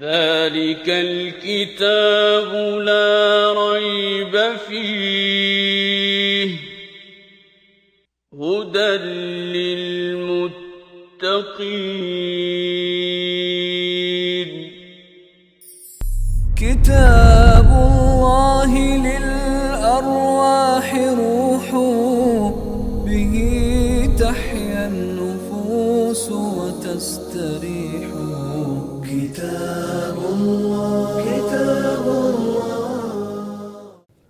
ذلك الكتاب لا ريب فيه هدى للمتقين كتاب الله للأرواح روح به تحيا النفوس وتستريح كتاب الله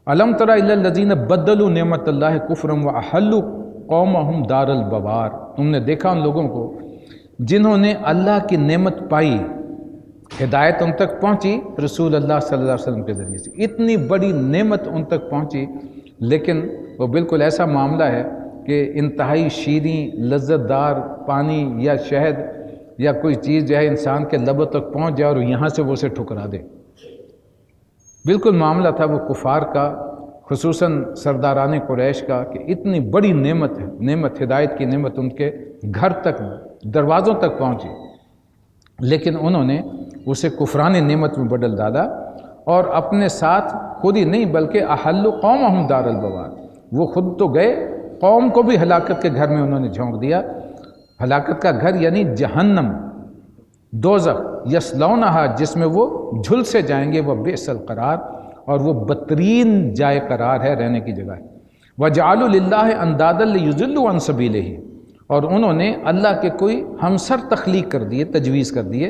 علم تر الی الذین بدلوا نعمت اللہ کفرا واحلوا قومہم دار البوار، تم نے دیکھا ان لوگوں کو جنہوں نے اللہ کی نعمت پائی، ہدایت ان تک پہنچی رسول اللہ صلی اللہ علیہ وسلم کے ذریعے سے، اتنی بڑی نعمت ان تک پہنچی، لیکن وہ بالکل ایسا معاملہ ہے کہ انتہائی شیریں لذت دار پانی یا شہد یا کوئی چیز جو ہے انسان کے لبوں تک پہنچ جائے اور یہاں سے وہ اسے ٹھکرا دے۔ بالکل معاملہ تھا وہ کفار کا، خصوصاً سرداران قریش کا، کہ اتنی بڑی نعمت ہے، نعمت ہدایت کی نعمت ان کے گھر تک، دروازوں تک پہنچی، لیکن انہوں نے اسے کفران نعمت میں بدل ڈالا، اور اپنے ساتھ خود ہی نہیں بلکہ احلوا قومہم دار البوار، وہ خود تو گئے، قوم کو بھی ہلاکت کے گھر میں انہوں نے جھونک دیا۔ ہلاکت کا گھر یعنی جہنم، دوزخ، یصلونہا، جس میں وہ جھل سے جائیں گے، وہ بئس القرار، اور وہ بدترین جائے قرار ہے، رہنے کی جگہ ہے۔ وَجَعَلُوا لِلَّهِ أَنْدَادًا لِيُضِلُّوا عَنْ سَبِيلِهِ، اور انہوں نے اللہ کے کوئی ہمسر تخلیق کر دیے، تجویز کر دیے،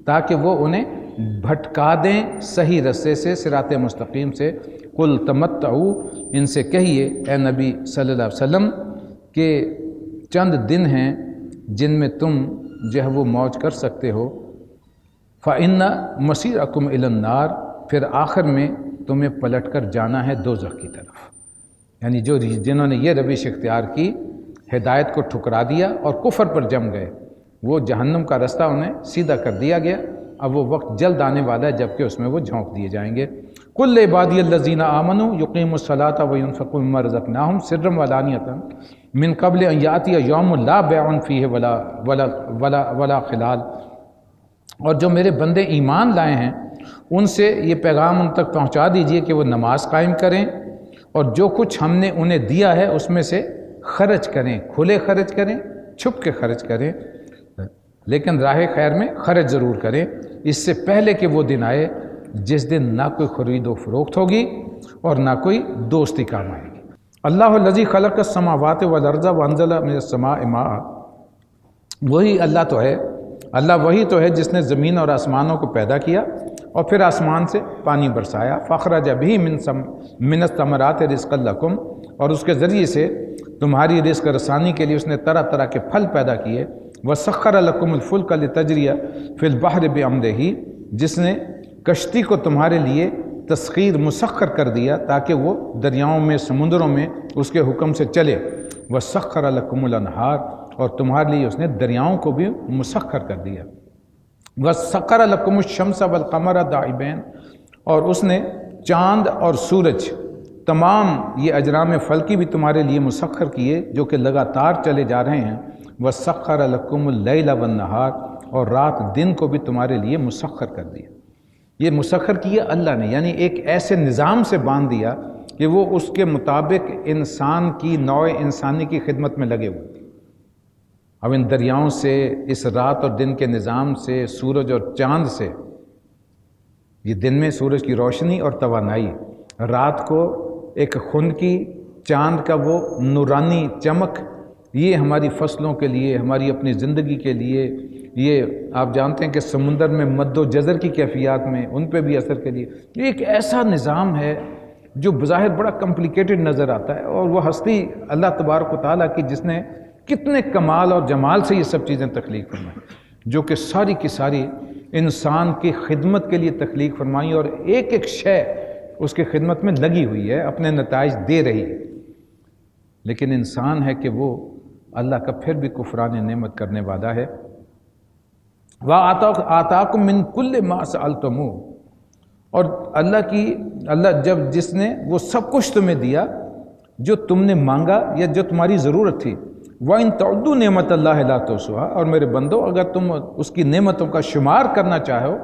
تاکہ وہ انہیں بھٹکا دیں صحیح رستے سے، صراط مستقیم سے۔ قُلْ تَمَتَّعُوا، ان سے کہیے اے نبی صلی اللہ علیہ وسلم کہ چند دن ہیں جن میں تم جو ہے وہ موج کر سکتے ہو، فَإِنَّ مَصِيرَكُمْ إِلَى النَّارِ، پھر آخر میں تمہیں پلٹ کر جانا ہے دوزخ کی طرف۔ یعنی جنہوں نے یہ روش اختیار کی، ہدایت کو ٹھکرا دیا اور کفر پر جم گئے، وہ جہنم کا رستہ انہیں سیدھا کر دیا گیا۔ اب وہ وقت جلد آنے والا ہے جبکہ اس میں وہ جھونک دیے جائیں گے۔ قُلْ لِعِبَادِيَ الَّذِينَ آمَنُوا يُقِيمُوا الصَّلَاةَ وَيُنْفِقُوا مِمَّا رَزَقْنَاهُمْ سِرًّا وَعَلَانِيَةً مِنْ قَبْلِ أَنْ يَأْتِيَ يَوْمٌ لَا بَيْعٌ فِيهِ وَلَا خِلَالٌ، اور جو میرے بندے ایمان لائے ہیں ان سے یہ پیغام ان تک پہنچا دیجئے کہ وہ نماز قائم کریں، اور جو کچھ ہم نے انہیں دیا ہے اس میں سے خرچ کریں، کھلے خرچ کریں، چھپ کے خرچ کریں، لیکن راہ خیر میں خرچ ضرور کریں، اس سے پہلے کہ وہ دن آئے جس دن نہ کوئی خرید و فروخت ہوگی اور نہ کوئی دوستی کام آئے گی۔ اللہ الذی خلق السماوات والارض وانزل من السماء ماء، وہی اللہ تو ہے، اللہ وہی تو ہے جس نے زمین اور آسمانوں کو پیدا کیا اور پھر آسمان سے پانی برسایا، فاخرج بہ من الثمرات رزقا لکم، اور اس کے ذریعے سے تمہاری رزق رسانی کے لیے اس نے طرح طرح کے پھل پیدا کیے۔ وسخر لکم الفلک لتجری فی البحر بامرہ، جس نے کشتی کو تمہارے لیے تسخیر مسخر کر دیا تاکہ وہ دریاؤں میں، سمندروں میں اس کے حکم سے چلے۔ وسخر لکم الانہار، اور تمہارے لیے اس نے دریاؤں کو بھی مسخر کر دیا۔ وسخر لکم الشمس والقمر دائبین، اور اس نے چاند اور سورج، تمام یہ اجرام فلکی بھی تمہارے لیے مسخر کیے جو کہ لگاتار چلے جا رہے ہیں۔ وسخر لکم اللیل والنہار، اور رات دن کو بھی تمہارے لیے مسخر کر دیا۔ یہ مسخر کیا اللہ نے، یعنی ایک ایسے نظام سے باندھ دیا کہ وہ اس کے مطابق انسان کی، نوع انسانی کی خدمت میں لگے ہوئے تھے۔ اب ان دریاؤں سے، اس رات اور دن کے نظام سے، سورج اور چاند سے، یہ دن میں سورج کی روشنی اور توانائی، رات کو ایک خنکی، چاند کا وہ نورانی چمک، یہ ہماری فصلوں کے لیے، ہماری اپنی زندگی کے لیے، یہ آپ جانتے ہیں کہ سمندر میں مد و جزر کی کیفیات میں ان پہ بھی اثر کے لیے، یہ ایک ایسا نظام ہے جو بظاہر بڑا کمپلیکیٹڈ نظر آتا ہے، اور وہ ہستی اللہ تبارک و تعالیٰ کی جس نے کتنے کمال اور جمال سے یہ سب چیزیں تخلیق فرمائیں، جو کہ ساری کی ساری انسان کی خدمت کے لیے تخلیق فرمائی، اور ایک ایک شے اس کی خدمت میں لگی ہوئی ہے، اپنے نتائج دے رہی ہے، لیکن انسان ہے کہ وہ اللہ کا پھر بھی کفران نعمت کرنے والا ہے۔ وَآتَاكُم مِّن كُلِّ مَا سَأَلْتُمُوهُ، اور اللہ جس نے وہ سب کچھ تمہیں دیا جو تم نے مانگا یا جو تمہاری ضرورت تھی۔ وَإِن تَعُدُّوا نِعْمَتَ اللَّهِ لَا تُحْصُوهَا، اور میرے بندو اگر تم اس کی نعمتوں کا شمار کرنا چاہو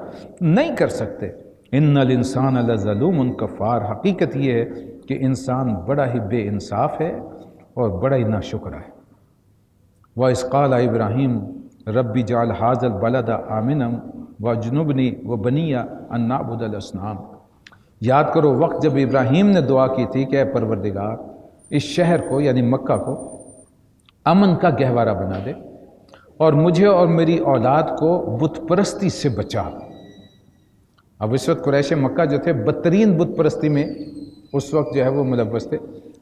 نہیں کر سکتے۔ إِنَّ الْإِنسَانَ لَظَلُومٌ کفار، حقیقت یہ ہے کہ انسان بڑا ہی بے انصاف ہے اور بڑا ہی ناشکرا ہے۔ وَإِذْ قَالَ إِبْرَاهِيمُ رَبِّ اجْعَلْ هَٰذَا الْبَلَدَ آمِنًا وَاجْنُبْنِي وَبَنِيَّ أَن نَّعْبُدَ الْأَصْنَامَ، یاد کرو وقت جب ابراہیم نے دعا کی تھی کہ اے پروردگار اس شہر کو یعنی مکہ کو امن کا گہوارہ بنا دے اور مجھے اور میری اولاد کو بت پرستی سے بچا۔ اب اس وقت قریش مکہ جو تھے بدترین بت پرستی میں اس وقت جو ہے وہ ملوث تھے۔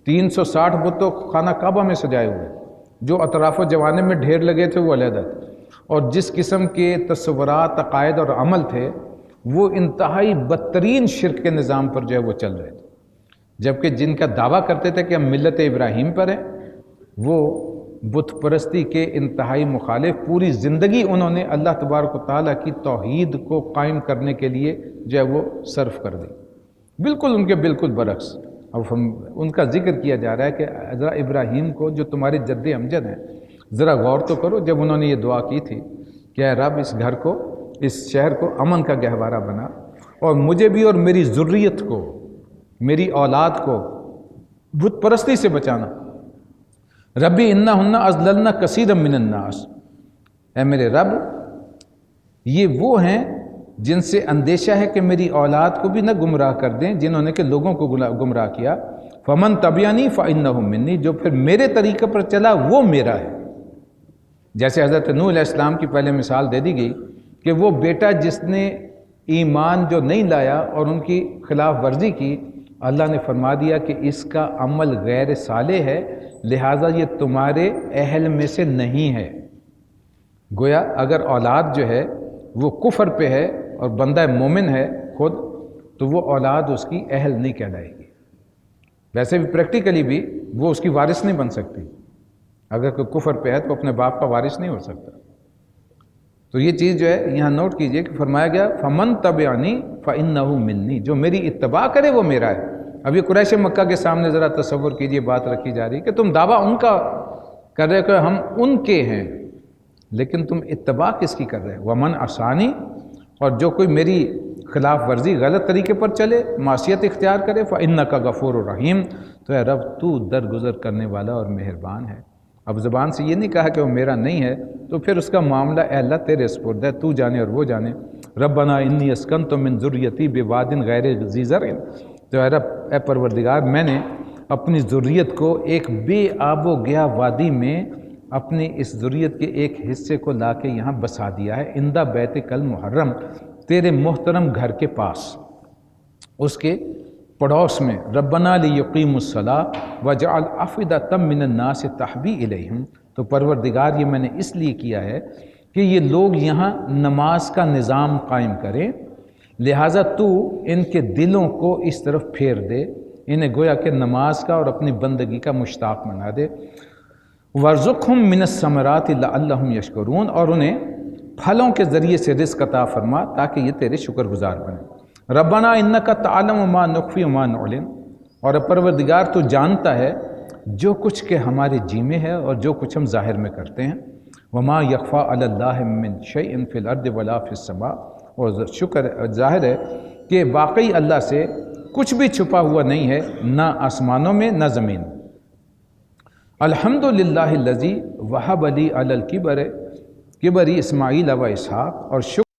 360 بت تو خانہ کعبہ میں سجائے ہوئے، جو اطراف و جوانب میں ڈھیر لگے تھے وہ علیحدہ تھے، اور جس قسم کے تصورات، عقائد اور عمل تھے وہ انتہائی بدترین شرک کے نظام پر جو ہے وہ چل رہے تھے، جبکہ جن کا دعویٰ کرتے تھے کہ ہم ملت ابراہیم پر ہیں وہ بت پرستی کے انتہائی مخالف، پوری زندگی انہوں نے اللہ تبارک و تعالیٰ کی توحید کو قائم کرنے کے لیے جو ہے وہ صرف کر دی، بالکل ان کے بالکل برعکس۔ اب ان کا ذکر کیا جا رہا ہے کہ ذرا ابراہیم کو جو تمہارے جد امجد ہیں ذرا غور تو کرو، جب انہوں نے یہ دعا کی تھی کہ اے رب اس گھر کو، اس شہر کو امن کا گہوارہ بنا اور مجھے بھی اور میری ذریت کو، میری اولاد کو بت پرستی سے بچانا۔ ربی انہن اضللن کثیرا من الناس، اے میرے رب یہ وہ ہیں جن سے اندیشہ ہے کہ میری اولاد کو بھی نہ گمراہ کر دیں جنہوں نے کہ لوگوں کو گمراہ کیا۔ فمن تبعنی فانہ منی، جو پھر میرے طریقے پر چلا وہ میرا ہے۔ جیسے حضرت نوح علیہ السلام کی پہلے مثال دے دی گئی کہ وہ بیٹا جس نے ایمان جو نہیں لایا اور ان کی خلاف ورزی کی، اللہ نے فرما دیا کہ اس کا عمل غیر صالح ہے، لہٰذا یہ تمہارے اہل میں سے نہیں ہے۔ گویا اگر اولاد جو ہے وہ کفر پہ ہے اور بندہ مومن ہے خود، تو وہ اولاد اس کی اہل نہیں کہلائے گی۔ ویسے بھی پریکٹیکلی بھی وہ اس کی وارث نہیں بن سکتی، اگر کوئی کفر پہ ہے تو اپنے باپ کا وارث نہیں ہو سکتا۔ تو یہ چیز جو ہے یہاں نوٹ کیجئے کہ فرمایا گیا فمن تبعنی فانہ منی، جو میری اتباع کرے وہ میرا ہے۔ اب یہ قریش مکہ کے سامنے ذرا تصور کیجئے، بات رکھی جا رہی کہ تم دعویٰ ان کا کر رہے کہ ہم ان کے ہیں، لیکن تم اتباع کس کی کر رہے؟ ومن عصانی، اور جو کوئی میری خلاف ورزی غلط طریقے پر چلے، معصیت اختیار کرے، فإنک غفور رحیم، تو اے رب تو درگزر کرنے والا اور مہربان ہے۔ اب زبان سے یہ نہیں کہا کہ وہ میرا نہیں ہے، تو پھر اس کا معاملہ اے اللہ تیرے سپرد ہے، تو جانے اور وہ جانے۔ ربنا انی اسکنت من ذریتی بواد غیر ذی زرع، تو اے رب، اے پروردگار، میں نے اپنی ذریت کو ایک بے آب و گیا وادی میں اپنی اس ذریت کے ایک حصے کو لا کے یہاں بسا دیا ہے، اندہ بیت کل محرم، تیرے محترم گھر کے پاس، اس کے پڑوس میں۔ ربنا لیقیموا الصلاۃ وجعل افئدۃ من الناس تہوی الیہم، تو پروردگار یہ میں نے اس لیے کیا ہے کہ یہ لوگ یہاں نماز کا نظام قائم کریں، لہٰذا تو ان کے دلوں کو اس طرف پھیر دے، انہیں گویا کہ نماز کا اور اپنی بندگی کا مشتاق بنا دے۔ وارزقہم من الثمرات لعلہم یشکرون، اور انہیں پھلوں کے ذریعے سے رزق عطا فرما تاکہ یہ تیرے شکر گزار بنے۔ ربنا انک تعلم ما نخفی وما نعلن، اور پروردگار تو جانتا ہے جو کچھ کہ ہمارے جی میں ہے اور جو کچھ ہم ظاہر میں کرتے ہیں۔ وما یخفی علی اللہ من شیء فی الارض ولا فی السماء، اور شکر ظاہر ہے کہ واقعی اللہ سے کچھ بھی چھپا ہوا نہیں ہے، نہ آسمانوں میں نہ زمین میں۔ الحمدللہ الذی وہب لی علی الکبر اسماعیل و اسحاق، اور شکر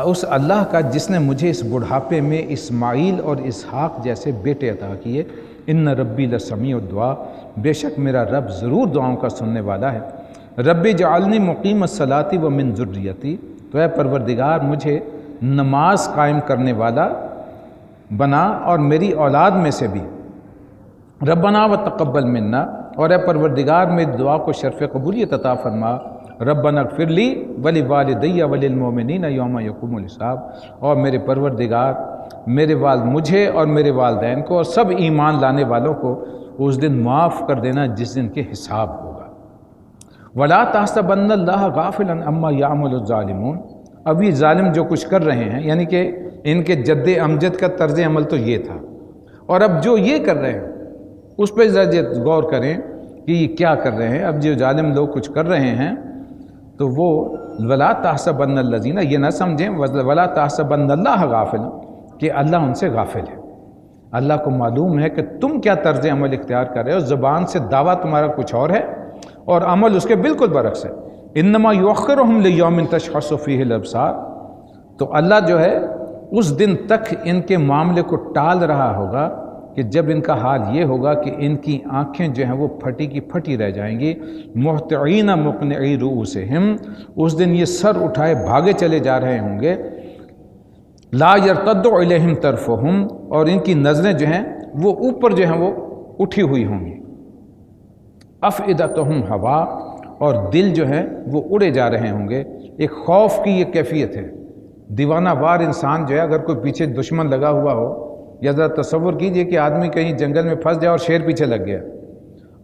اس اللہ کا جس نے مجھے اس بڑھاپے میں اسماعیل اور اسحاق جیسے بیٹے عطا کیے۔ ان ربی لسمیع الدعاء، بے شک میرا رب ضرور دعاؤں کا سننے والا ہے۔ رب اجعلنی مقیم الصلاۃ ومن ذریتی، تو اے پروردگار مجھے نماز قائم کرنے والا بنا اور میری اولاد میں سے بھی۔ ربنا وتقبل منا، اور اے پروردگار میری دعا کو شرف قبولیت عطا فرما۔ ربنا اغفر لی ولوالدی وللمؤمنین یوم یقوم الحساب، اور میرے پروردگار مجھے اور میرے والدین کو اور سب ایمان لانے والوں کو اس دن معاف کر دینا جس دن کے حساب ہوگا۔ ولا تحسبن اللہ غافلا عما یعمل الظالمون، اب یہ ظالم جو کچھ کر رہے ہیں، یعنی کہ ان کے جد امجد کا طرز عمل تو یہ تھا، اور اب جو یہ کر رہے ہیں اس پہ ذرا غور کریں کہ یہ کیا کر رہے ہیں. اب جو ظالم لوگ کچھ کر رہے ہیں تو وہ ولا تحسبن الذین، یہ نہ سمجھیں ولا تحسبن اللہ غافل کہ اللہ ان سے غافل ہے. اللہ کو معلوم ہے کہ تم کیا طرز عمل اختیار کر رہے ہو. زبان سے دعویٰ تمہارا کچھ اور ہے اور عمل اس کے بالکل برعکس ہے. انما یؤخرہم لیوم تشخص فیہ الابصار، تو اللہ جو ہے اس دن تک ان کے معاملے کو ٹال رہا ہوگا کہ جب ان کا حال یہ ہوگا کہ ان کی آنکھیں جو ہیں وہ پھٹی کی پھٹی رہ جائیں گی. مہطعین مقنعی رؤوسہم، اس دن یہ سر اٹھائے بھاگے چلے جا رہے ہوں گے. لا یرتد الیہم طرفہم، اور ان کی نظریں جو ہیں وہ اوپر جو ہیں وہ اٹھی ہوئی ہوں گی. افئدتہم ہوا، اور دل جو ہیں وہ اڑے جا رہے ہوں گے. ایک خوف کی یہ کیفیت ہے. دیوانہ وار انسان جو ہے اگر کوئی پیچھے دشمن لگا ہوا ہو، یا ذرا تصور کیجئے کہ آدمی کہیں جنگل میں پھنس جائے اور شیر پیچھے لگ گیا،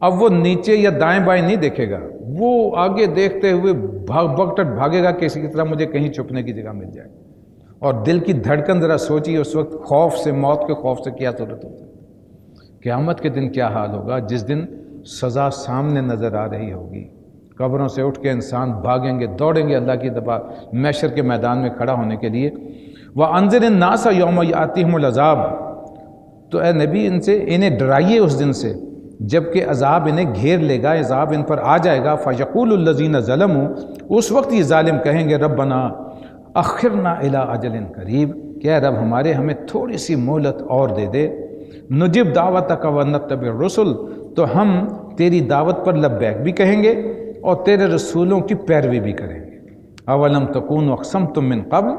اب وہ نیچے یا دائیں بائیں نہیں دیکھے گا، وہ آگے دیکھتے ہوئے بغٹٹ بھاگے گا کسی کی طرح مجھے کہیں چھپنے کی جگہ مل جائے. اور دل کی دھڑکن ذرا سوچیے اس وقت خوف سے، موت کے خوف سے کیا صورت ہوتی ہے. قیامت کے دن کیا حال ہوگا جس دن سزا سامنے نظر آ رہی ہوگی. قبروں سے اٹھ کے انسان بھاگیں گے، دوڑیں گے اللہ کی دفاع محشر کے میدان میں کھڑا ہونے کے لیے. وَأَنذِرِ النَّاسَ يَوْمَ يَأْتِيهِمُ الْعَذَابُ، تو اے نبی انہیں ڈرائیے اس دن سے جب کہ عذاب انہیں گھیر لے گا، عذاب ان پر آ جائے گا. فَيَقُولُ الَّذِينَ ظَلَمُوا، اس وقت یہ ظالم کہیں گے ربنا اخرنا الی اجل قریب، کہ اے رب ہمارے ہمیں تھوڑی سی مہلت اور دے دے. نجب دعوتک ونتبع الرسل، تو ہم تیری دعوت پر لبیک بھی کہیں گے اور تیرے رسولوں کی پیروی بھی کریں گے. اولم تکونوا اقسمتم من قبل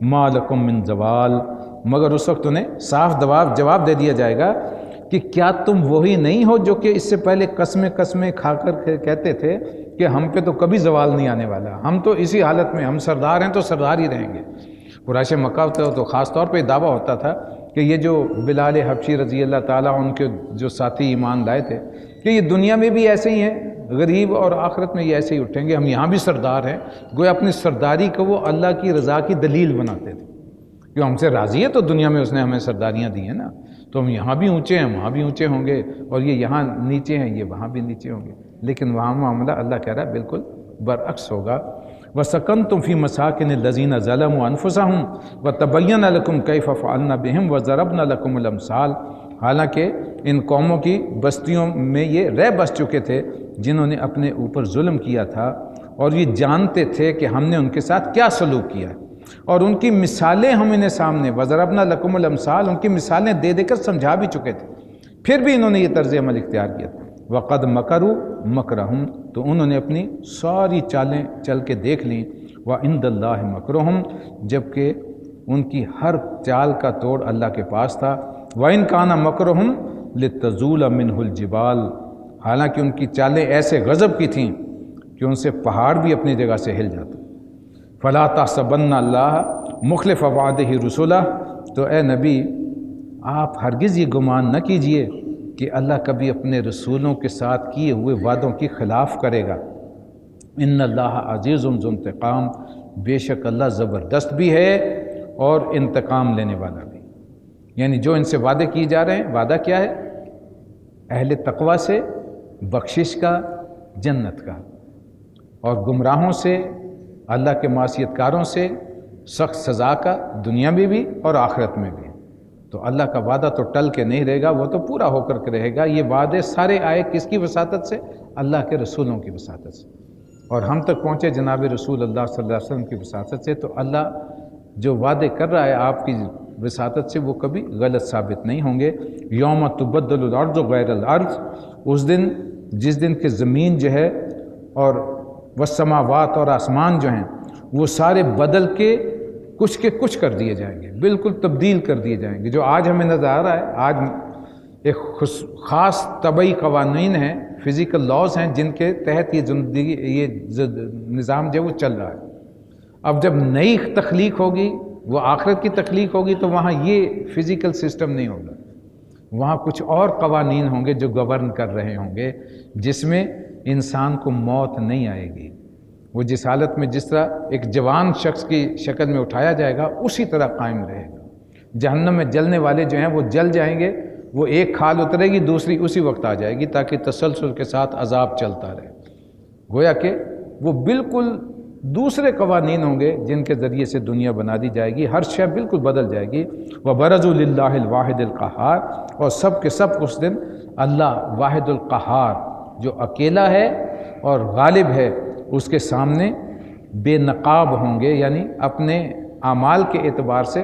ما لکم من زوال، مگر اس وقت انہیں صاف جواب دے دیا جائے گا کہ کیا تم وہی نہیں ہو جو کہ اس سے پہلے قسمیں کھا کر کہتے تھے کہ ہم پہ تو کبھی زوال نہیں آنے والا، ہم تو اسی حالت میں، ہم سردار ہیں تو سردار ہی رہیں گے. قریش مکہ تو خاص طور پہ دعویٰ ہوتا تھا کہ یہ جو بلال حبشی رضی اللہ تعالیٰ ان کے جو ساتھی ایمان لائے تھے کہ یہ دنیا میں بھی ایسے ہی ہیں غریب اور آخرت میں یہ ایسے ہی اٹھیں گے، ہم یہاں بھی سردار ہیں. گویا اپنی سرداری کو وہ اللہ کی رضا کی دلیل بناتے تھے کہ ہم سے راضی ہے تو دنیا میں اس نے ہمیں سرداریاں دی ہیں نا، تو ہم یہاں بھی اونچے ہیں وہاں بھی اونچے ہوں گے، اور یہ یہاں نیچے ہیں یہ وہاں بھی نیچے ہوں گے. لیکن وہاں معاملہ اللہ کہہ رہا ہے بالکل برعکس ہوگا. وَسَكَنْتُمْ فِي مَسَاكِنِ الَّذِينَ ظَلَمُوا أَنفُسَهُمْ وَتَبَيَّنَ لَكُمْ كَيْفَ فَعَلْنَا بِهِمْ وَضَرَبْنَا لَكُمُ الْأَمْثَالَ، حالانکہ ان قوموں کی بستیوں میں یہ رہ بس چکے تھے جنہوں نے اپنے اوپر ظلم کیا تھا اور یہ جانتے تھے کہ ہم نے ان کے ساتھ کیا سلوک کیا ہے، اور ان کی مثالیں ہم انہیں سامنے وَضَرَبْنَا لَكُمُ الْأَمْثَالَ، ان کی مثالیں دے دے کر سمجھا بھی چکے تھے، پھر بھی انہوں نے یہ طرز عمل اختیار کیا تھا. وَقَدْ مَكَرُوا مَكْرَهُمْ، تو انہوں نے اپنی ساری چالیں چل کے دیکھ لیں. وَعِنْدَ اللَّهِ مَكْرُهُمْ، جبکہ ان کی ہر چال کا توڑ اللہ کے پاس تھا. وَإِنْ كَانَ مَكْرُهُمْ لِتَزُولَ مِنْهُ الْجِبَالُ، حالانکہ ان کی چالیں ایسے غضب کی تھیں کہ ان سے پہاڑ بھی اپنی جگہ سے ہل جاتے. فَلَا تَحْسَبَنَّ اللَّهَ مُخْلِفَ وَعْدِهِ رُسُلَهُ، تو اے نبی آپ ہرگز یہ گمان نہ کیجئے کہ اللہ کبھی اپنے رسولوں کے ساتھ کیے ہوئے وعدوں کی خلاف کرے گا. ان اللہ عزیز ذو انتقام، بے شک اللہ زبردست بھی ہے اور انتقام لینے والا بھی. یعنی جو ان سے وعدے کیے جا رہے ہیں، وعدہ کیا ہے؟ اہل تقوی سے بخشش کا، جنت کا، اور گمراہوں سے، اللہ کے معصیت کاروں سے سخت سزا کا، دنیا میں بھی اور آخرت میں بھی. تو اللہ کا وعدہ تو ٹل کے نہیں رہے گا، وہ تو پورا ہو کر کے رہے گا. یہ وعدے سارے آئے کس کی وساطت سے؟ اللہ کے رسولوں کی وساطت سے، اور ہم تک پہنچے جناب رسول اللہ صلی اللہ علیہ وسلم کی وساطت سے. تو اللہ جو وعدے کر رہا ہے آپ کی وساطت سے وہ کبھی غلط ثابت نہیں ہوں گے. یوم تبدل الارض غیر الارض، اس دن جس دن کہ زمین جو ہے اور والسماوات اور آسمان جو ہیں وہ سارے بدل کے کچھ کر دیے جائیں گے، بالکل تبدیل کر دیے جائیں گے. جو آج ہمیں نظر آ رہا ہے، آج ایک خاص طبعی قوانین ہیں، فزیکل لاز ہیں جن کے تحت یہ زندگی، یہ نظام جو ہے وہ چل رہا ہے. اب جب نئی تخلیق ہوگی، وہ آخرت کی تخلیق ہوگی، تو وہاں یہ فزیکل سسٹم نہیں ہوگا، وہاں کچھ اور قوانین ہوں گے جو گورن کر رہے ہوں گے، جس میں انسان کو موت نہیں آئے گی. وہ جس حالت میں جس طرح ایک جوان شخص کی شکل میں اٹھایا جائے گا اسی طرح قائم رہے گا. جہنم میں جلنے والے جو ہیں وہ جل جائیں گے، وہ ایک کھال اترے گی دوسری اسی وقت آ جائے گی تاکہ تسلسل کے ساتھ عذاب چلتا رہے. گویا کہ وہ بالکل دوسرے قوانین ہوں گے جن کے ذریعے سے دنیا بنا دی جائے گی، ہر شے بالکل بدل جائے گی. وَبَرَزُوا لِلَّهِ الْوَاحِدِ الْقَهَّارِ، اور سب کے سب اس دن اللہ واحد القہار جو اکیلا ہے اور غالب ہے اس کے سامنے بے نقاب ہوں گے، یعنی اپنے اعمال کے اعتبار سے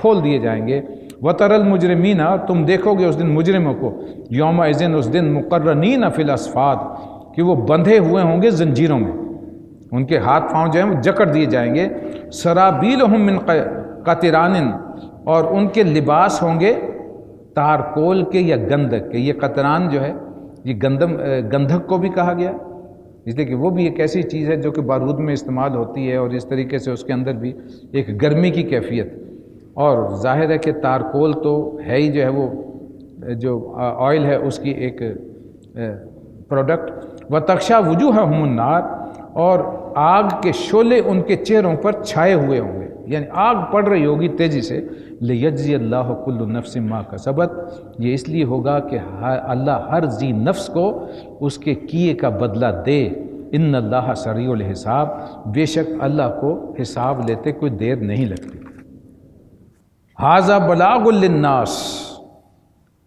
کھول دیے جائیں گے. وَتَرَى الْمُجْرِمِينَ، تم دیکھو گے اس دن مجرموں کو، یومئذ اس دن مقرنین فی الاصفاد، کہ وہ بندھے ہوئے ہوں گے زنجیروں میں، ان کے ہاتھ پاؤں جو ہیں وہ جکڑ دیے جائیں گے. سرابیلہم من قطران، اور ان کے لباس ہوں گے تارکول کے یا گندھک کے. یہ قطران جو ہے یہ گندھک کو بھی کہا گیا اس لیے کہ وہ بھی ایک ایسی چیز ہے جو کہ بارود میں استعمال ہوتی ہے اور اس طریقے سے اس کے اندر بھی ایک گرمی کی کیفیت. اور ظاہر ہے کہ تارکول تو ہے ہی جو ہے وہ جو آئل ہے اس کی ایک پروڈکٹ. وَتَغْشَىٰ وُجُوهَهُمُ النَّارُ، اور آگ کے شعلے ان کے چہروں پر چھائے ہوئے ہوں گے، یعنی آگ پڑ رہی ہوگی تیزی سے. لِيَجْزِيَ اللَّهُ كُلُّ نَفْسٍ مَا كَسَبَتْ، یہ اس لیے ہوگا کہ اللہ ہر ذی نفس کو اس کے کیے کا بدلہ دے. ان اللہ سریع الحساب، بے شک اللہ کو حساب لیتے کوئی دیر نہیں لگتی. ھذا بلاغ للناس،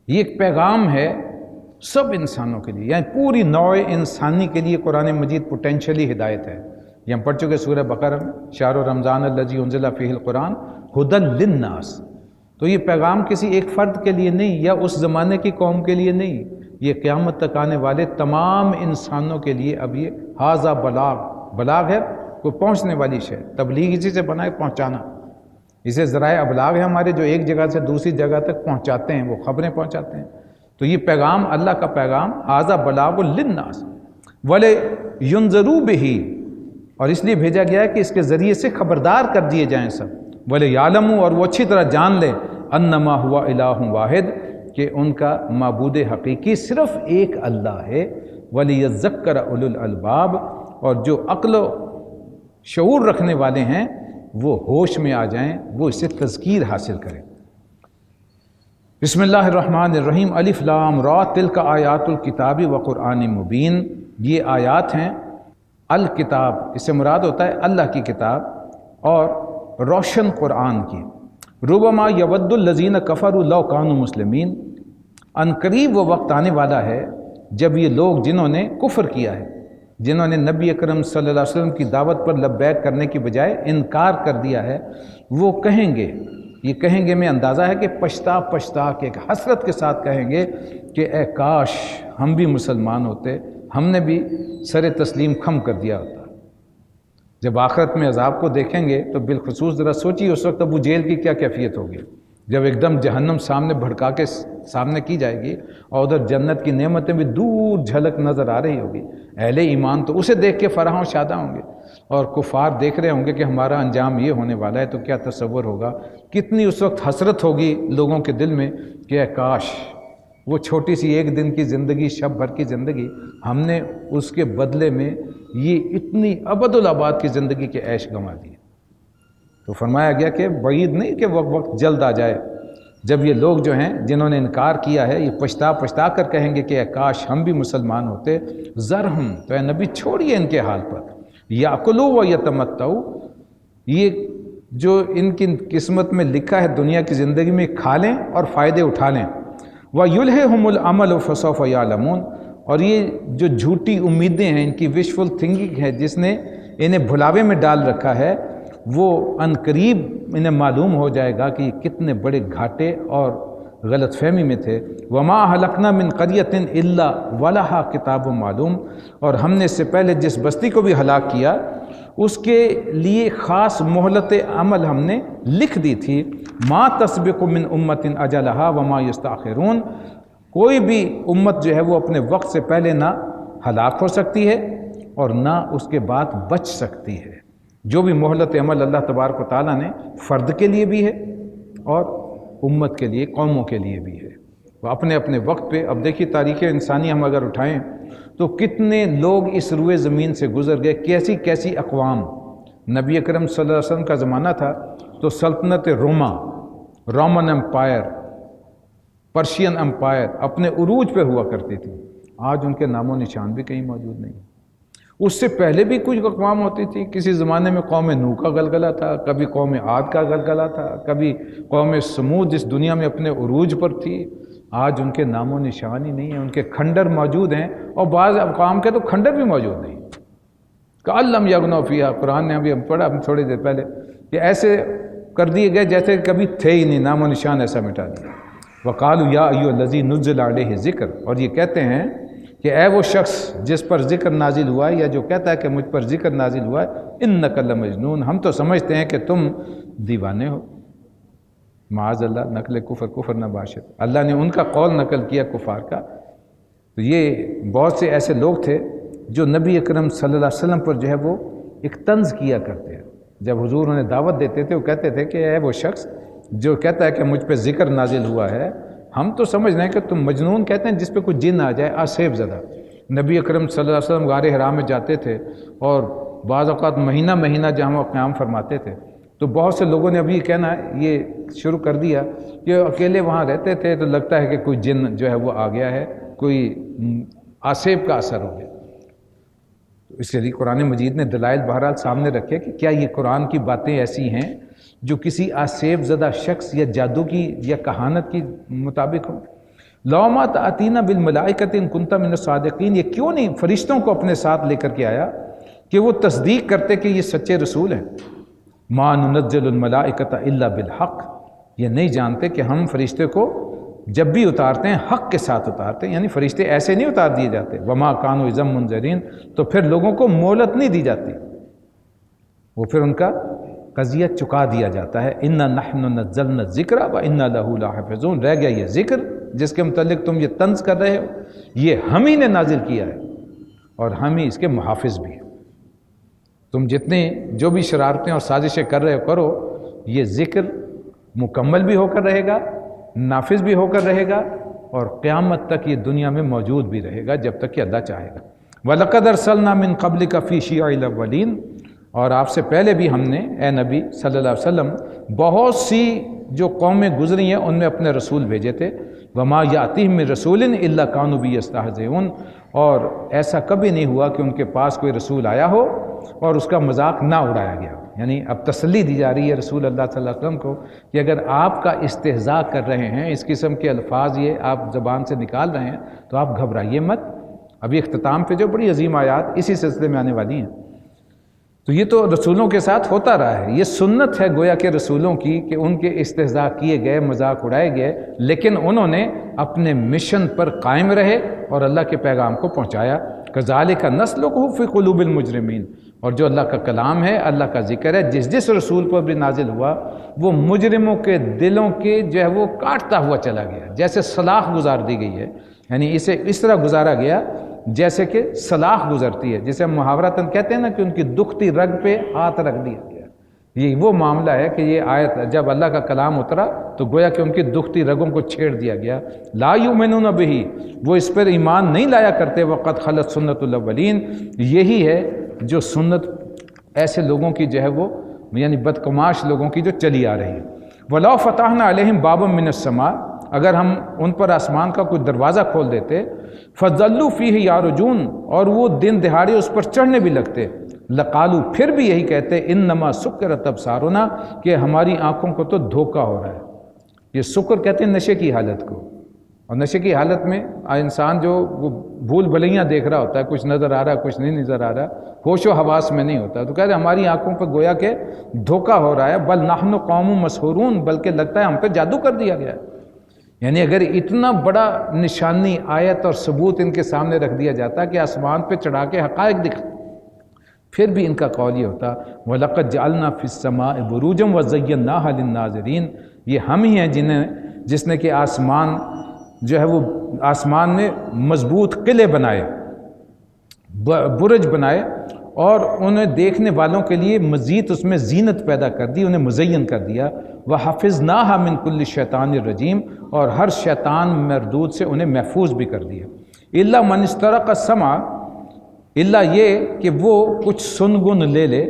یہ ایک پیغام ہے سب انسانوں کے لیے، یعنی پوری نوع انسانی کے لیے قرآن مجید پوٹینشلی ہدایت ہے. یہ ہم پڑھ چکے سورہ بقرہ میں، شہر رمضان الذی انزل فیہ القرآن ھدی للناس. تو یہ پیغام کسی ایک فرد کے لیے نہیں یا اس زمانے کی قوم کے لیے نہیں، یہ قیامت تک آنے والے تمام انسانوں کے لیے. اب یہ ھذا بلاغ ہے کوئی پہنچنے والی شے، تبلیغ اسی سے بنا ہے پہنچانا. اسے ذرائع ابلاغ ہے ہمارے جو ایک جگہ سے دوسری جگہ تک پہنچاتے ہیں، وہ خبریں پہنچاتے ہیں. تو یہ پیغام اللہ کا پیغام ھذا بلاغ للناس وَلِيُنذَرُوا بِهِ، اور اس لیے بھیجا گیا ہے کہ اس کے ذریعے سے خبردار کر دیے جائیں سب. وَلِيَعْلَمُوا، اور وہ اچھی طرح جان لیں، انما ہوا الہ واحد، کہ ان کا معبود حقیقی صرف ایک اللہ ہے. وَلِيَذَّكَّرَ أُولُو الْأَلْبَابِ، اور جو عقل و شعور رکھنے والے ہیں وہ ہوش میں آ جائیں، وہ اس سے تذکیر حاصل کریں. بسم اللہ الرحمن الرحیم. الف لام را، تلک آیات الکتاب و قرآن مبین، یہ آیات ہیں الکتاب، اس سے مراد ہوتا ہے اللہ کی کتاب اور روشن قرآن کی. ربما یود الذین کفروا لو کانوا مسلمین، ان قریب وہ وقت آنے والا ہے جب یہ لوگ جنہوں نے کفر کیا ہے، جنہوں نے نبی اکرم صلی اللہ علیہ وسلم کی دعوت پر لبیک کرنے کی بجائے انکار کر دیا ہے، وہ کہیں گے، یہ کہیں گے میں اندازہ ہے کہ پچھتا کے ایک حسرت کے ساتھ کہیں گے کہ اے کاش ہم بھی مسلمان ہوتے، ہم نے بھی سر تسلیم خم کر دیا ہوتا. جب آخرت میں عذاب کو دیکھیں گے تو بالخصوص ذرا سوچیے اس وقت ابو جہل کی کیا کیفیت ہوگی، جب ایک دم جہنم سامنے بھڑکا کے سامنے کی جائے گی اور ادھر جنت کی نعمتیں بھی دور جھلک نظر آ رہی ہوگی. اہل ایمان تو اسے دیکھ کے فرح و شادہ ہوں گے، اور کفار دیکھ رہے ہوں گے کہ ہمارا انجام یہ ہونے والا ہے. تو کیا تصور ہوگا، کتنی اس وقت حسرت ہوگی لوگوں کے دل میں کہ اے کاش وہ چھوٹی سی ایک دن کی زندگی، شب بھر کی زندگی، ہم نے اس کے بدلے میں یہ اتنی ابدالآباد کی زندگی کے عیش گنوا دیے. تو فرمایا گیا کہ بعید نہیں کہ وقت جلد آ جائے جب یہ لوگ جو ہیں جنہوں نے انکار کیا ہے یہ پچھتا کر کہیں گے کہ اے کاش ہم بھی مسلمان ہوتے. ذرہم، تو اے نبی چھوڑیے ان کے حال پر. یاکلوا و یتمتعوا، یہ جو ان کی قسمت میں لکھا ہے دنیا کی زندگی میں کھا لیں اور فائدے اٹھا لیں. وَيُلْهِهُمُ الْعَمَلُ فَسَوْفَ يَعْلَمُونَ، اور یہ جو جھوٹی امیدیں ہیں، ان کی وشفل تھنکنگ ہے جس نے انہیں بھلاوے میں ڈال رکھا ہے، وہ ان قریب انہیں معلوم ہو جائے گا کہ یہ کتنے بڑے گھاٹے اور غلط فہمی میں تھے. وَمَا أَهْلَكْنَا مِنْ قَرْيَةٍ إِلَّا وَلَهَا کتاب معلوم، اور ہم نے اس سے پہلے جس بستی کو بھی ہلاک کیا اس کے لیے خاص مہلت عمل ہم نے لکھ دی تھی. ما تسبق من امت اجلہا وما یستاخرون، کوئی بھی امت جو ہے وہ اپنے وقت سے پہلے نہ ہلاک ہو سکتی ہے اور نہ اس کے بعد بچ سکتی ہے. جو بھی مہلت عمل اللہ تبارک و تعالیٰ نے فرد کے لیے بھی ہے اور امت کے لیے، قوموں کے لیے بھی ہے، وہ اپنے اپنے وقت پہ. اب دیکھیے تاریخ انسانی ہم اگر اٹھائیں تو کتنے لوگ اس روئے زمین سے گزر گئے، کیسی کیسی اقوام. نبی اکرم صلی اللہ علیہ وسلم کا زمانہ تھا تو سلطنت رومن امپائر، پرشین امپائر اپنے عروج پہ ہوا کرتی تھی، آج ان کے نام و نشان بھی کہیں موجود نہیں۔ اس سے پہلے بھی کچھ اقوام ہوتی تھی، کسی زمانے میں قوم نوح کا غلغلہ تھا، کبھی قوم عاد کا غلغلہ تھا، کبھی قوم سمود جس دنیا میں اپنے عروج پر تھی، آج ان کے نام و نشان ہی نہیں ہیں، ان کے کھنڈر موجود ہیں، اور بعض اقوام کے تو کھنڈر بھی موجود نہیں۔ کأن لم یغنوا فیہا، قرآن نے ابھی پڑھا تھوڑی دیر پہلے کہ ایسے کر دیے گئے جیسے کبھی تھے ہی نہیں، نام و نشان ایسا مٹا دیا۔ وقالوا یا ایھا الذی نزل علیہ ذکر، اور یہ کہتے ہیں کہ اے وہ شخص جس پر ذکر نازل ہوا ہے، یا جو کہتا ہے کہ مجھ پر ذکر نازل ہوا ہے، انک لمجنون، ہم تو سمجھتے ہیں کہ تم دیوانے ہو۔ معاذ اللہ، نقل کفر نہ باشد، اللہ نے ان کا قول نقل کیا کفار کا۔ تو یہ بہت سے ایسے لوگ تھے جو نبی اکرم صلی اللہ علیہ وسلم پر جو ہے وہ ایک طنز کیا کرتے ہیں۔ جب حضور انہیں دعوت دیتے تھے وہ کہتے تھے کہ اے وہ شخص جو کہتا ہے کہ مجھ پہ ذکر نازل ہوا ہے، ہم تو سمجھ رہے ہیں کہ تم مجنون، کہتے ہیں جس پہ کوئی جن آ جائے، آسیب زدہ۔ نبی اکرم صلی اللہ علیہ وسلم غار حرا میں جاتے تھے اور بعض اوقات مہینہ جہاں وہ قیام فرماتے تھے، تو بہت سے لوگوں نے ابھی کہنا یہ شروع کر دیا کہ اکیلے وہاں رہتے تھے تو لگتا ہے کہ کوئی جن جو ہے وہ آ گیا ہے، کوئی آسیب کا اثر ہو گیا۔ اس لیے قرآن مجید نے دلائل بہرحال سامنے رکھے کہ کیا یہ قرآن کی باتیں ایسی ہیں جو کسی آسیب زدہ شخص یا جادو کی یا کہانت کی مطابق ہو۔ لَوْ مَا تَأْتِينَا بِالْمَلَائِكَةِ إِن كُنتَ مِنَ الصَّادِقِينَ، یہ کیوں نہیں فرشتوں کو اپنے ساتھ لے کر کے آیا کہ وہ تصدیق کرتے کہ یہ سچے رسول ہیں۔ مَا نُنَزِّلُ الْمَلَائِكَةَ إِلَّا بِالْحَقِّ، یہ نہیں جانتے کہ ہم فرشتے کو جب بھی اتارتے ہیں حق کے ساتھ اتارتے ہیں، یعنی فرشتے ایسے نہیں اتار دیے جاتے۔ وَمَا كَانُوا إِذًا مُنذَرِينَ، تو پھر لوگوں کو مہلت نہیں دی جاتی، وہ پھر ان کا قضیہ چکا دیا جاتا ہے۔ اِنَّا نَحْنُ نَزَّلْنَا الذِّكْرَ وَإِنَّا لَهُ لَحَافِظُونَ، رہ گیا یہ ذکر جس کے متعلق تم یہ طنز کر رہے ہو، یہ ہم ہی نے نازل کیا ہے اور ہم ہی اس کے محافظ بھی ہیں۔ تم جتنے جو بھی شرارتیں اور سازشیں کر رہے ہو کرو، یہ ذکر مکمل بھی ہو کر رہے گا، نافذ بھی ہو کر رہے گا، اور قیامت تک یہ دنیا میں موجود بھی رہے گا جب تک کہ اللہ چاہے گا۔ وَلَقَدْ أَرْسَلْنَا مِن قَبْلِكَ فِي شِيَعِ الْأَوَّلِينَ، اور آپ سے پہلے بھی ہم نے اے نبی صلی اللہ علیہ وسلم بہت سی جو قومیں گزری ہیں ان میں اپنے رسول بھیجے تھے۔ وَمَا يَأْتِيهِم مِّن رَّسُولٍ إِلَّا كَانُوا بِهِ يَسْتَهْزِئُونَ، اور ایسا کبھی نہیں ہوا کہ ان کے پاس کوئی رسول آیا ہو اور اس کا مذاق نہ اڑایا گیا۔ یعنی اب تسلی دی جا رہی ہے رسول اللہ صلی اللہ علیہ وسلم کو کہ اگر آپ کا استہزاء کر رہے ہیں، اس قسم کے الفاظ یہ آپ زبان سے نکال رہے ہیں، تو آپ گھبرائیے مت۔ ابھی اختتام پہ جو بڑی عظیم آیات اسی سلسلے میں آنے والی ہیں۔ تو یہ تو رسولوں کے ساتھ ہوتا رہا ہے، یہ سنت ہے گویا کہ رسولوں کی کہ ان کے استہزاء کیے گئے، مذاق اڑائے گئے، لیکن انہوں نے اپنے مشن پر قائم رہے اور اللہ کے پیغام کو پہنچایا۔ کذالک نسلکہ فی قلوب المجرمین، اور جو اللہ کا کلام ہے، اللہ کا ذکر ہے، جس رسول پر بھی نازل ہوا وہ مجرموں کے دلوں کے جو ہے وہ کاٹتا ہوا چلا گیا، جیسے سلاخ گزار دی گئی ہے، یعنی اسے اس طرح گزارا گیا جیسے کہ سلاخ گزرتی ہے، جسے ہم محاورتاً کہتے ہیں نا کہ ان کی دکھتی رگ پہ ہاتھ رکھ دیا گیا۔ یہ وہ معاملہ ہے کہ یہ آیت جب اللہ کا کلام اترا تو گویا کہ ان کی دکھتی رگوں کو چھیڑ دیا گیا۔ لا یؤمنون بہ، وہ اس پر ایمان نہیں لایا کرتے۔ وقد خلت سنت الاولین، یہی ہے جو سنت ایسے لوگوں کی جو ہے وہ یعنی بدکماش لوگوں کی جو چلی آ رہی ہے۔ وَلَوْ فَتَحْنَا عَلَيْهِمْ بَابًا مِّنَ السَّمَاءِ، اگر ہم ان پر آسمان کا کوئی دروازہ کھول دیتے، فَظَلُّوا فِيهِ يَعْرُجُونَ، اور وہ دن دہاڑے اس پر چڑھنے بھی لگتے، لَقَالُوا، پھر بھی یہی کہتے، اِنَّمَا سُكِّرَتْ أَبْصَارُنَا، کہ ہماری آنکھوں کو تو دھوکہ ہو رہا ہے۔ یہ سکر کہتے ہیں نشے کی حالت کو، اور نشے کی حالت میں انسان جو وہ بھول بھلیاں دیکھ رہا ہوتا ہے، کچھ نظر آ رہا ہے کچھ نہیں نظر آ رہا، ہوش و حواس میں نہیں ہوتا، تو کہتے ہیں ہماری آنکھوں پہ گویا کہ دھوکہ ہو رہا ہے۔ بل نحن قوم مسحورون، بلکہ لگتا ہے ہم پہ جادو کر دیا گیا ہے۔ یعنی اگر اتنا بڑا نشانی، آیت اور ثبوت ان کے سامنے رکھ دیا جاتا کہ آسمان پہ چڑھا کے حقائق دکھا، پھر بھی ان کا قول یہ ہوتا وَلَقَدْ جَعَلْنَا فِي السَّمَاءِ بُرُوجًا وَزَيَّنَّاهَا لِلنَّاظِرِينَ، یہ ہم ہی ہیں جس نے کہ آسمان جو ہے وہ آسمان میں مضبوط قلعے بنائے، برج بنائے، اور انہیں دیکھنے والوں کے لیے مزید اس میں زینت پیدا کر دی، انہیں مزین کر دیا۔ وَحَفِظْنَاهَا مِن كُلِّ شَيْطَانٍ رَجِيمٍ، اور ہر شیطان مردود سے انہیں محفوظ بھی کر دیا۔ إِلَّا مَنِ اسْتَرَقَ السَّمْعَ، اللہ یہ کہ وہ کچھ سن گن لے لے،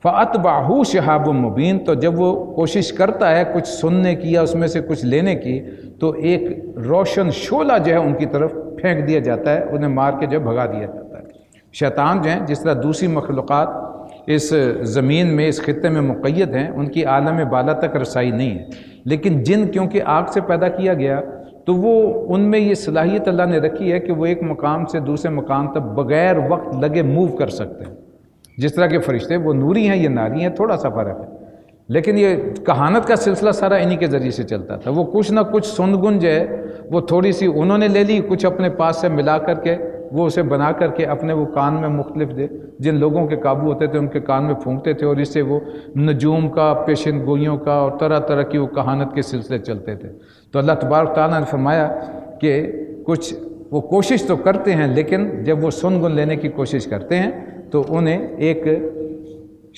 فَأَتْبَعَهُ شِهَابٌ مُبِينٌ، تو جب وہ کوشش کرتا ہے کچھ سننے کی یا اس میں سے کچھ لینے کی، تو ایک روشن شعلہ جو ہے ان کی طرف پھینک دیا جاتا ہے، انہیں مار کے جو بھگا دیا جاتا ہے۔ شیطان جو ہیں جس طرح دوسری مخلوقات اس زمین میں اس خطے میں مقید ہیں، ان کی عالم بالا تک رسائی نہیں ہے، لیکن جن کیونکہ آگ سے پیدا کیا گیا تو وہ ان میں یہ صلاحیت اللہ نے رکھی ہے کہ وہ ایک مقام سے دوسرے مقام تک بغیر وقت لگے موو کر سکتے ہیں۔ جس طرح کے فرشتے وہ نوری ہیں، یہ ناری ہیں، تھوڑا سا فرق ہے، لیکن یہ کہانت کا سلسلہ سارا انہی کے ذریعے سے چلتا تھا۔ وہ کچھ نہ کچھ سندگن جو ہے وہ تھوڑی سی انہوں نے لے لی، کچھ اپنے پاس سے ملا کر کے وہ اسے بنا کر کے اپنے وہ کان میں مختلف دے، جن لوگوں کے قابو ہوتے تھے ان کے کان میں پھونکتے تھے، اور اس سے وہ نجوم کا، پیشن گوئیوں کا اور طرح طرح کی وہ کہانت کے سلسلے چلتے تھے۔ تو اللہ تبارک تعالیٰ نے فرمایا کہ کچھ وہ کوشش تو کرتے ہیں، لیکن جب وہ سنگن لینے کی کوشش کرتے ہیں تو انہیں ایک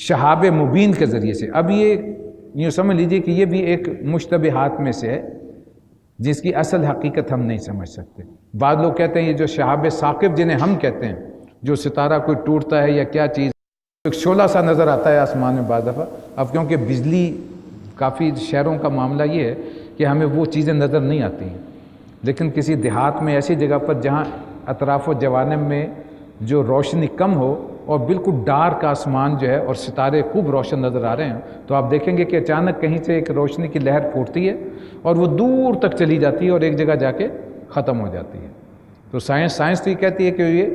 شہاب مبین کے ذریعے سے، اب یہ یوں سمجھ لیجئے کہ یہ بھی ایک مشتبہات میں سے ہے جس کی اصل حقیقت ہم نہیں سمجھ سکتے۔ بعض لوگ کہتے ہیں یہ جو شہاب ثاقب جنہیں ہم کہتے ہیں، جو ستارہ کوئی ٹوٹتا ہے یا کیا چیز، ایک شعلہ سا نظر آتا ہے آسمان میں بعض دفعہ۔ اب کیونکہ بجلی کافی شہروں کا معاملہ یہ ہے کہ ہمیں وہ چیزیں نظر نہیں آتی ہیں، لیکن کسی دیہات میں ایسی جگہ پر جہاں اطراف و جوانب میں جو روشنی کم ہو اور بالکل ڈارک آسمان جو ہے اور ستارے خوب روشن نظر آ رہے ہیں، تو آپ دیکھیں گے کہ اچانک کہیں سے ایک روشنی کی لہر پھوٹتی ہے اور وہ دور تک چلی جاتی ہے اور ایک جگہ جا کے ختم ہو جاتی ہے۔ تو سائنس تو یہ کہتی ہے کہ یہ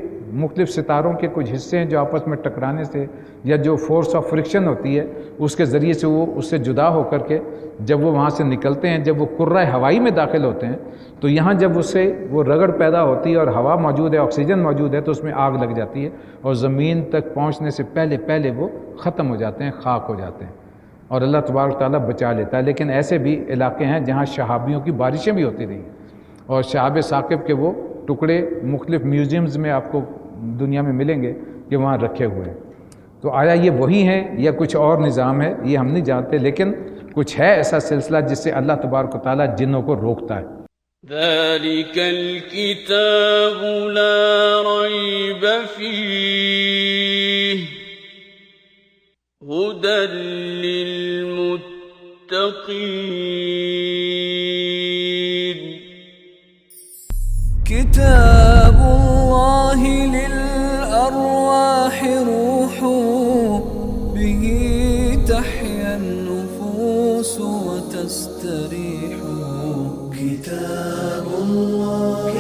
مختلف ستاروں کے کچھ حصے ہیں جو آپس میں ٹکرانے سے یا جو فورس آف فرکشن ہوتی ہے اس کے ذریعے سے وہ اس سے جدا ہو کر کے جب وہ وہاں سے نکلتے ہیں، جب وہ کرۂ ہوائی میں داخل ہوتے ہیں تو یہاں جب اس سے وہ رگڑ پیدا ہوتی ہے اور ہوا موجود ہے، آکسیجن موجود ہے، تو اس میں آگ لگ جاتی ہے اور زمین تک پہنچنے سے پہلے وہ ختم ہو جاتے ہیں، خاک ہو جاتے ہیں، اور اللہ تبارک تعالیٰ بچا لیتا ہے۔ لیکن ایسے بھی علاقے ہیں جہاں شہابیوں کی بارشیں بھی ہوتی رہی ہیں، اور شہاب ثاقب کے وہ ٹکڑے مختلف میوزیمز میں آپ کو دنیا میں ملیں گے کہ وہاں رکھے ہوئے ہیں۔ تو آیا یہ وہی ہیں یا کچھ اور نظام ہے یہ ہم نہیں جانتے، لیکن کچھ ہے ایسا سلسلہ جس سے اللہ تبارک و تعالیٰ جنوں کو روکتا ہے۔ ذلك الكتاب لا ريب فيه هدى للمتقين كتاب الله للأرواح روح به تحيا النفوس وتستريح كتاب الله